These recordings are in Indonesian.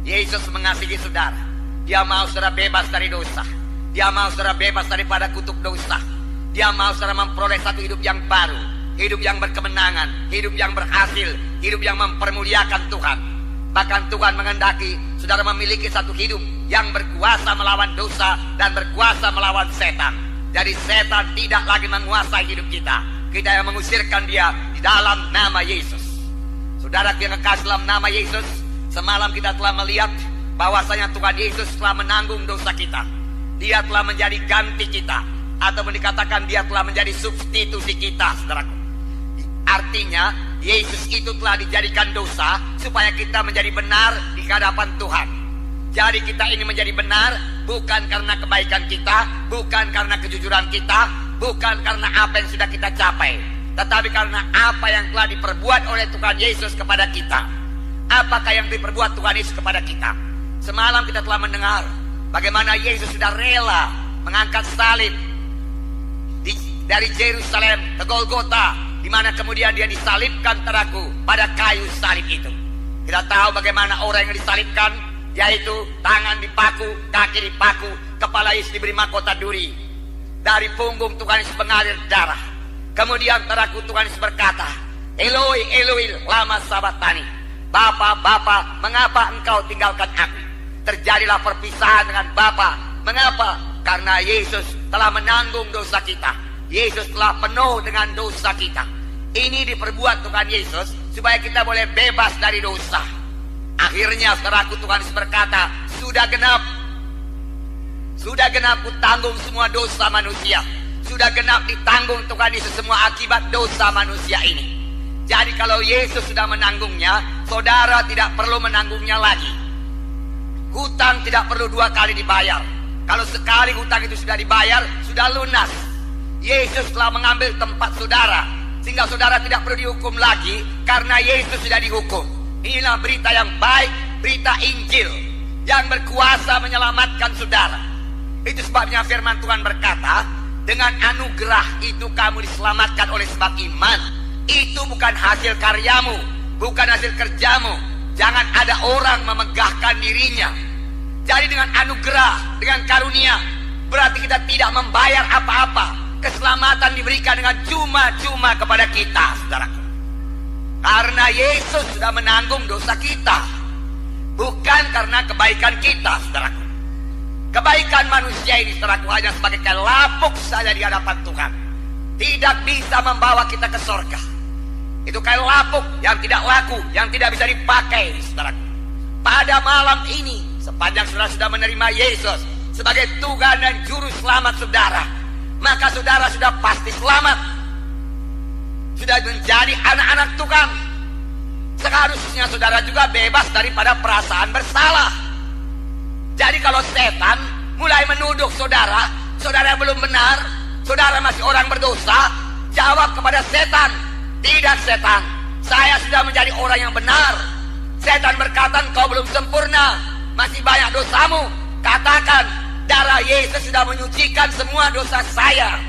Yesus mengasihi saudara. Dia mau saudara bebas dari dosa. Dia mau saudara bebas daripada kutuk dosa. Dia mau saudara memperoleh satu hidup yang baru, hidup yang berkemenangan, hidup yang berhasil, hidup yang mempermuliakan Tuhan. Bahkan Tuhan menghendaki saudara memiliki satu hidup yang berkuasa melawan dosa dan berkuasa melawan setan. Jadi setan tidak lagi menguasai hidup kita. Kita yang mengusirkan dia di dalam nama Yesus. Saudara yang kekasih dalam nama Yesus, semalam kita telah melihat bahwasanya Tuhan Yesus telah menanggung dosa kita. Dia telah menjadi ganti kita, atau dikatakan dia telah menjadi substitusi kita, saudaraku. Artinya Yesus itu telah dijadikan dosa supaya kita menjadi benar di hadapan Tuhan. Jadi kita ini menjadi benar bukan karena kebaikan kita, bukan karena kejujuran kita, bukan karena apa yang sudah kita capai, tetapi karena apa yang telah diperbuat oleh Tuhan Yesus kepada kita. Apakah yang diperbuat Tuhan Yesus kepada kita? Semalam kita telah mendengar bagaimana Yesus sudah rela mengangkat salib dari Yerusalem ke Golgota, di mana kemudian dia disalibkan teraku pada kayu salib itu. Kita tahu bagaimana orang yang disalibkan, yaitu tangan dipaku, kaki dipaku, kepala Yesus diberi mahkota duri. Dari punggung Tuhan Yesus mengalir darah. Kemudian teraku Tuhan Yesus berkata, Eloi, Eloi, lama sabatani. Bapa, Bapa, mengapa engkau tinggalkan aku? Terjadilah perpisahan dengan Bapa. Mengapa? Karena Yesus telah menanggung dosa kita. Yesus telah penuh dengan dosa kita. Ini diperbuat Tuhan Yesus supaya kita boleh bebas dari dosa. Akhirnya saudaraku, Tuhan Yesus berkata, sudah genap. Sudah genap ku tanggung semua dosa manusia. Sudah genap ditanggung Tuhan Yesus semua akibat dosa manusia ini. Jadi kalau Yesus sudah menanggungnya, saudara tidak perlu menanggungnya lagi. Hutang tidak perlu dua kali dibayar. Kalau sekali hutang itu sudah dibayar, sudah lunas. Yesus telah mengambil tempat saudara, sehingga saudara tidak perlu dihukum lagi karena Yesus sudah dihukum. Inilah berita yang baik, berita Injil yang berkuasa menyelamatkan saudara. Itu sebabnya firman Tuhan berkata, dengan anugerah itu kamu diselamatkan oleh sebab iman. Itu bukan hasil karyamu, bukan hasil kerjamu. Jangan ada orang memegahkan dirinya. Jadi dengan anugerah, dengan karunia, berarti kita tidak membayar apa-apa. Keselamatan diberikan dengan cuma-cuma kepada kita, saudaraku. Karena Yesus sudah menanggung dosa kita, bukan karena kebaikan kita, saudaraku. Kebaikan manusia ini, saudaraku, hanya sebagai kain lapuk saja di hadapan Tuhan. Tidak bisa membawa kita ke surga. Itu kain lapuk yang tidak laku, yang tidak bisa dipakai, saudaraku. Pada malam ini, sepanjang saudara sudah menerima Yesus sebagai Tuhan dan Juru Selamat saudara, maka saudara sudah pasti selamat. Sudah menjadi anak-anak Tuhan. Seharusnya saudara juga bebas daripada perasaan bersalah. Jadi kalau setan mulai menuduh saudara, saudara belum benar, saudara masih orang berdosa, jawab kepada setan, tidak setan, saya sudah menjadi orang yang benar. Setan berkata, kau belum sempurna, masih banyak dosamu. Katakan, darah Yesus sudah menyucikan semua dosa saya.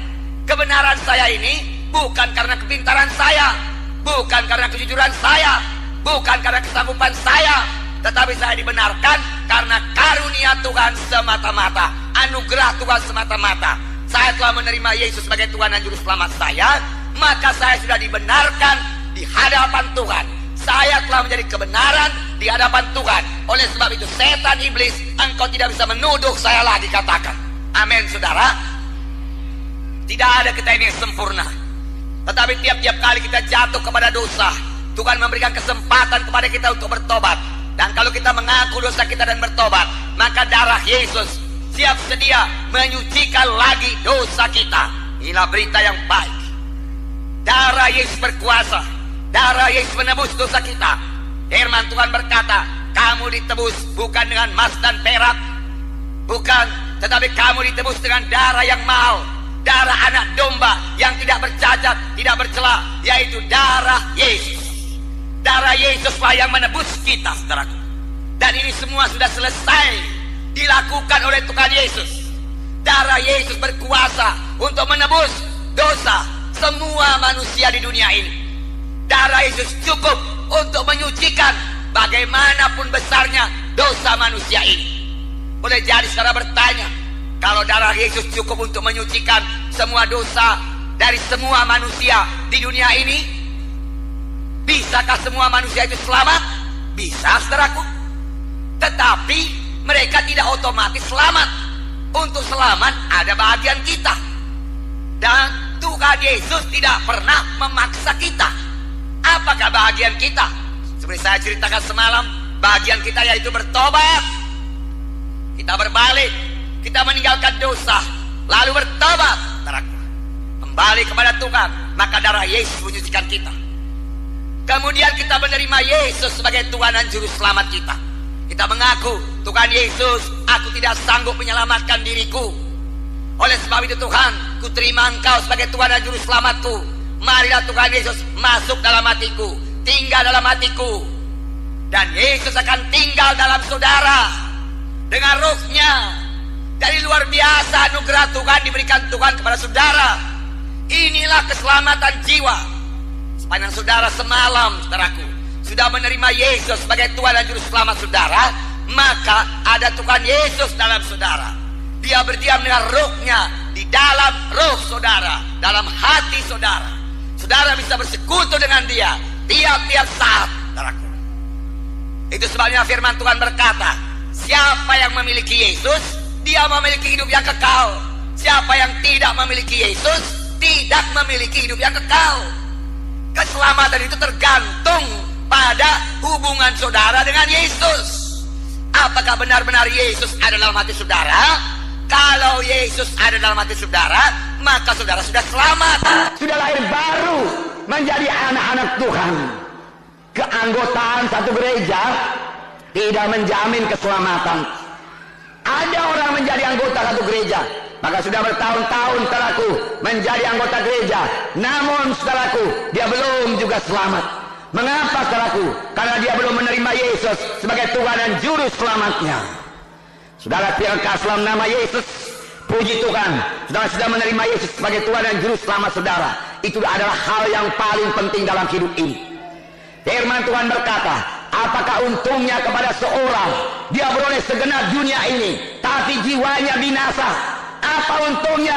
Kebenaran saya ini bukan karena kepintaran saya, bukan karena kejujuran saya, bukan karena kesanggupan saya, tetapi saya dibenarkan karena karunia Tuhan semata-mata, anugerah Tuhan semata-mata. Saya telah menerima Yesus sebagai Tuhan dan Juru Selamat saya, maka saya sudah dibenarkan di hadapan Tuhan. Saya telah menjadi kebenaran di hadapan Tuhan. Oleh sebab itu setan iblis, engkau tidak bisa menuduh saya lagi, katakan. Amin, saudara. Tidak ada kita ini yang sempurna, tetapi tiap-tiap kali kita jatuh kepada dosa, Tuhan memberikan kesempatan kepada kita untuk bertobat. Dan kalau kita mengaku dosa kita dan bertobat, maka darah Yesus siap sedia menyucikan lagi dosa kita. Inilah berita yang baik. Darah Yesus berkuasa. Darah Yesus menebus dosa kita. Firman Tuhan berkata, kamu ditebus bukan dengan emas dan perak, bukan, tetapi kamu ditebus dengan darah yang mahal, darah anak domba yang tidak bercacat, tidak bercela, yaitu darah Yesus. Darah Yesuslah yang menebus kita, saudaraku. Dan ini semua sudah selesai dilakukan oleh Tuhan Yesus. Darah Yesus berkuasa untuk menebus dosa semua manusia di dunia ini. Darah Yesus cukup untuk menyucikan bagaimanapun besarnya dosa manusia ini. Boleh jadi saudara bertanya, kalau darah Yesus cukup untuk menyucikan semua dosa dari semua manusia di dunia ini, bisakah semua manusia itu selamat? Bisa, saudaraku. Tetapi mereka tidak otomatis selamat. Untuk selamat ada bagian kita. Dan Tuhan Yesus tidak pernah memaksa kita. Apakah bagian kita? Seperti saya ceritakan semalam, bagian kita yaitu bertobat. Kita berbalik, kita meninggalkan dosa, lalu bertobat, saudaraku. Kembali kepada Tuhan, maka darah Yesus menyucikan kita. Kemudian kita menerima Yesus sebagai Tuhan dan Juru Selamat kita. Kita mengaku, Tuhan Yesus, aku tidak sanggup menyelamatkan diriku. Oleh sebab itu Tuhan, ku terima Engkau sebagai Tuhan dan Juru Selamatku. Marilah Tuhan Yesus masuk dalam hatiku, tinggal dalam hatiku. Dan Yesus akan tinggal dalam saudara dengan rohnya. Dari luar biasa anugerah Tuhan diberikan Tuhan kepada saudara. Inilah keselamatan jiwa. Sepanjang saudara semalam, saudaraku, sudah menerima Yesus sebagai Tuhan dan Juru Selamat saudara, maka ada Tuhan Yesus dalam saudara. Dia berdiam dengan rohnya di dalam roh saudara, dalam hati saudara. Saudara bisa bersekutu dengan dia tiap-tiap saat, saudaraku. Itu sebabnya firman Tuhan berkata, siapa yang memiliki Yesus, dia memiliki hidup yang kekal. Siapa yang tidak memiliki Yesus, tidak memiliki hidup yang kekal. Keselamatan itu tergantung pada hubungan saudara dengan Yesus. Apakah benar-benar Yesus ada dalam hati saudara? Kalau Yesus ada dalam hati saudara, maka saudara sudah selamat, sudah lahir baru menjadi anak-anak Tuhan. Keanggotaan satu gereja tidak menjamin keselamatan. Ada orang menjadi anggota satu gereja, maka sudah bertahun-tahun setelahku menjadi anggota gereja, namun setelahku dia belum juga selamat. Mengapa saudaraku? Karena dia belum menerima Yesus sebagai Tuhan dan Juru Selamatnya. Saudara pilkas dalam nama Yesus, puji Tuhan, saudara sudah menerima Yesus sebagai Tuhan dan Juru Selamat saudara. Itu adalah hal yang paling penting dalam hidup ini. Firman Tuhan berkata, apakah untungnya kepada seorang dia beroleh segenap dunia ini, tapi jiwanya binasa? Apa untungnya?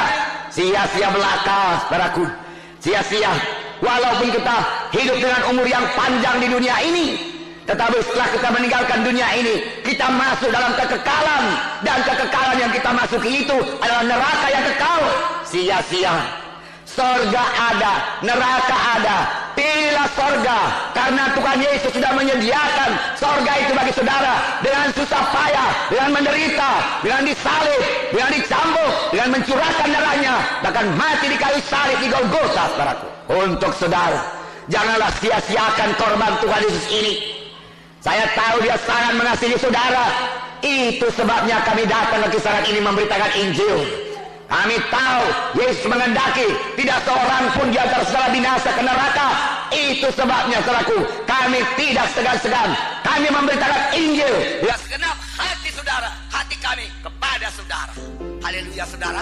Sia-sia belaka, saudaraku. Sia-sia. Walaupun kita hidup dengan umur yang panjang di dunia ini, tetapi setelah kita meninggalkan dunia ini, kita masuk dalam kekekalan. Dan kekekalan yang kita masuki itu adalah neraka yang kekal. Sia-sia. Sorga ada, neraka ada. Pilihlah sorga, karena Tuhan Yesus sudah menyediakan sorga itu bagi saudara. Dengan susah payah, dengan menderita, dengan disalib, dengan dicambuk, dengan mencurahkan darahnya, bahkan mati di kayu salib di Golgota, saudaraku. Untuk saudara, janganlah sia-siakan korban Tuhan Yesus ini. Saya tahu dia sangat mengasihi saudara. Itu sebabnya kami datang ke kisaran ini memberitakan Injil. Kami tahu Yesus mengendaki tidak seorang pun di antara saudara binasa ke neraka. Itu sebabnya saudaraku, kami tidak segan-segan. Kami memberitakan Injil. Ya segenap hati saudara, hati kami kepada saudara. Haleluya saudara.